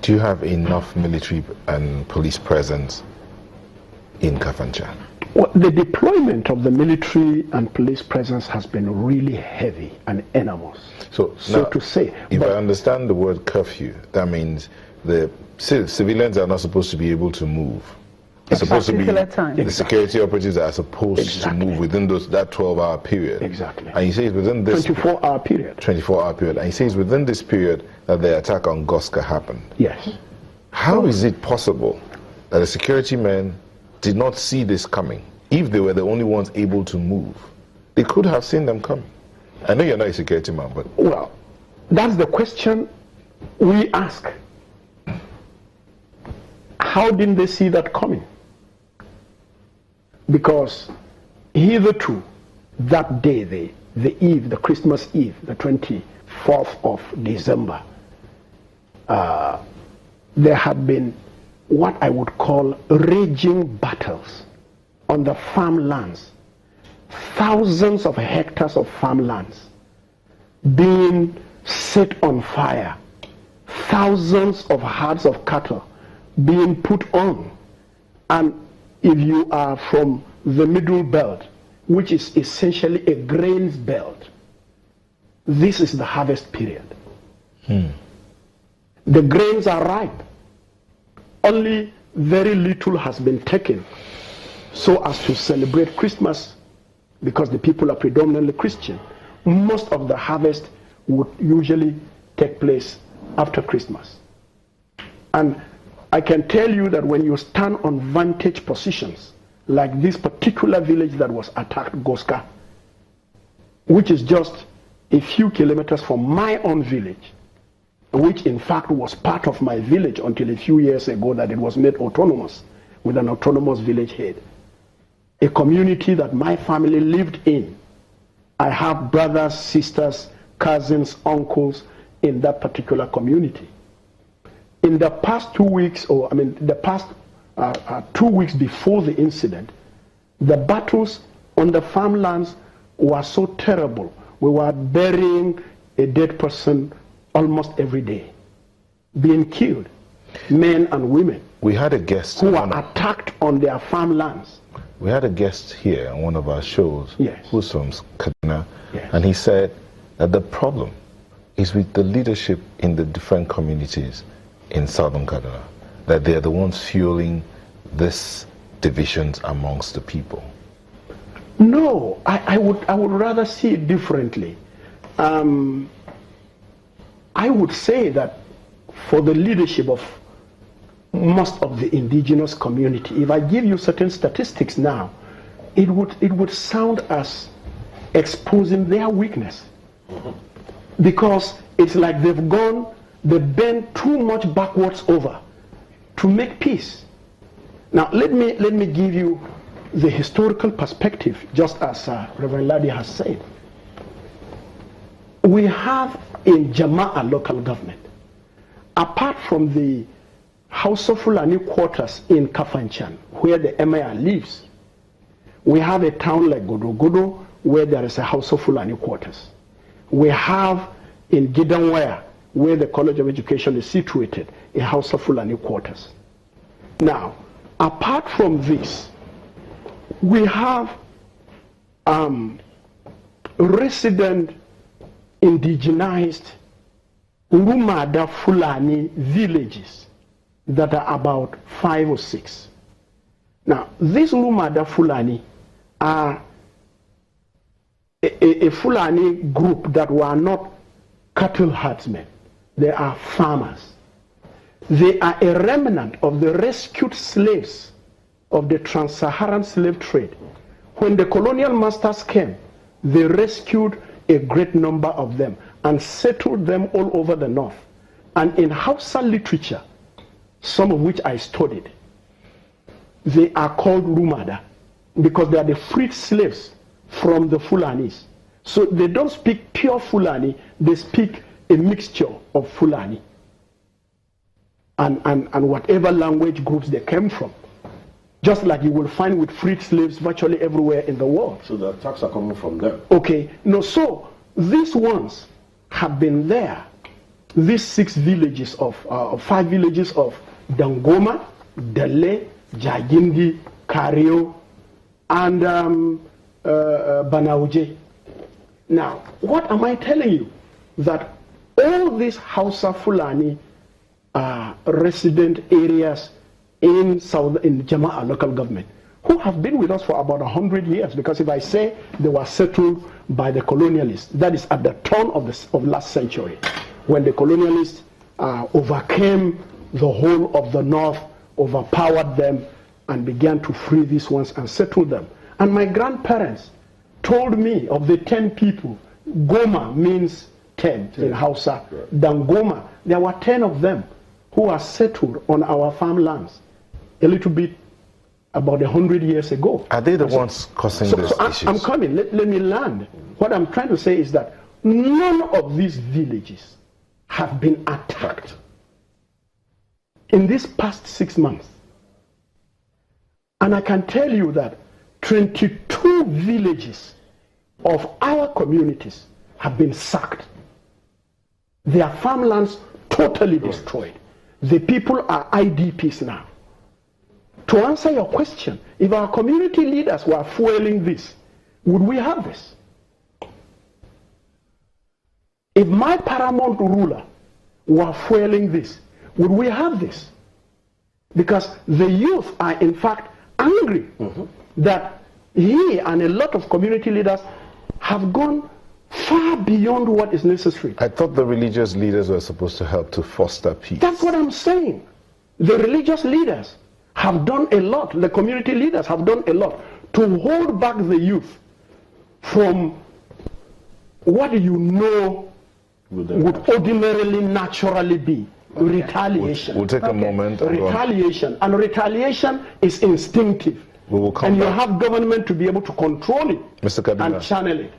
Do you have enough military and police presence in Kafanchan? Well, the deployment of the military and police presence has been really heavy and enormous. So now, to say. If I understand the word curfew, that means the civilians are not supposed to be able to move. It's supposed to be the security operatives are supposed to move within that 12-hour period. Exactly. And you say it's within this 24-hour period. 24-hour period. And you say it's within this period that the attack on Goska happened. Yes. How is it possible that the security men did not see this coming? If they were the only ones able to move, they could have seen them coming. I know you're not a security man, but... Well, that's the question we ask. How didn't they see that coming? Because hitherto, that day, the Christmas Eve, the 24th of December, there had been what I would call raging battles on the farmlands. Thousands of hectares of farmlands being set on fire. Thousands of herds of cattle being put on. And if you are from the middle belt, which is essentially a grains belt, this is the harvest period. The grains are ripe. Only very little has been taken so as to celebrate Christmas, because the people are predominantly Christian. Most of the harvest would usually take place after Christmas. And I can tell you that when you stand on vantage positions, like this particular village that was attacked, Goska, which is just a few kilometers from my own village, which in fact was part of my village until a few years ago that it was made autonomous with an autonomous village head. A community that my family lived in. I have brothers, sisters, cousins, uncles in that particular community. In the past 2 weeks, the past 2 weeks before the incident, the battles on the farmlands were so terrible. We were burying a dead person almost every day, being killed, men and women. We had a guest who were attacked on their farmlands. We had a guest here on one of our shows, yes, who's from Kaduna, yes, and he said that the problem is with the leadership in the different communities in southern Kaduna, that they're the ones fueling this divisions amongst the people. No, I would rather see it differently. I would say that for the leadership of most of the indigenous community, if I give you certain statistics now, it would sound as exposing their weakness. Because it's like they bend too much backwards over to make peace. Now let me give you the historical perspective, just as Reverend Ladi has said. We have in Jama'a local government, apart from the House of Fulani quarters in Kafanchan, where the Emir lives, we have a town like Godo, where there is a House of Fulani quarters. We have in Gidanwaya, where the College of Education is situated, a House of Fulani quarters. Now, apart from this, we have resident indigenized Rumada Fulani villages that are about 5 or 6. Now, these Rumada Fulani are a Fulani group that were not cattle herdsmen. They are farmers. They are a remnant of the rescued slaves of the trans-Saharan slave trade. When the colonial masters came, they rescued a great number of them and settled them all over the north. And in Hausa literature, some of which I studied, they are called Rumada because they are the freed slaves from the Fulanis. So they don't speak pure Fulani, they speak a mixture of Fulani and whatever language groups they came from. Just like you will find with freed slaves virtually everywhere in the world. So the attacks are coming from them. Okay, no, so these ones have been there these 5 villages of Dangoma, Dele, Jagindi, Kario, and Banauje. Now, what am I telling you? That all these Hausa Fulani resident areas in Jama'a local government, who have been with us for about 100 years, because if I say they were settled by the colonialists, that is at the turn of last century, when the colonialists overcame the whole of the north, overpowered them, and began to free these ones and settle them. And my grandparents told me of the 10 people. Goma means 10 in Hausa. Dangoma, there were 10 of them who are settled on our farmlands a little bit about 100 years ago. Are they the ones causing these issues? I'm coming. Let me land. What I'm trying to say is that none of these villages have been attacked in these past 6 months. And I can tell you that 22 villages of our communities have been sacked. Their farmlands totally destroyed. The people are IDPs now. To answer your question, if our community leaders were fueling this, would we have this? If my paramount ruler were fueling this, would we have this? Because the youth are in fact angry that he and a lot of community leaders have gone far beyond what is necessary. I thought the religious leaders were supposed to help to foster peace. That's what I'm saying. The religious leaders have done a lot. The community leaders have done a lot to hold back the youth from what you know would ordinarily, naturally be retaliation. We'll take a moment. Retaliation. And retaliation is instinctive. We will come and back. You have government to be able to control it Mr. Kadima, and channel it.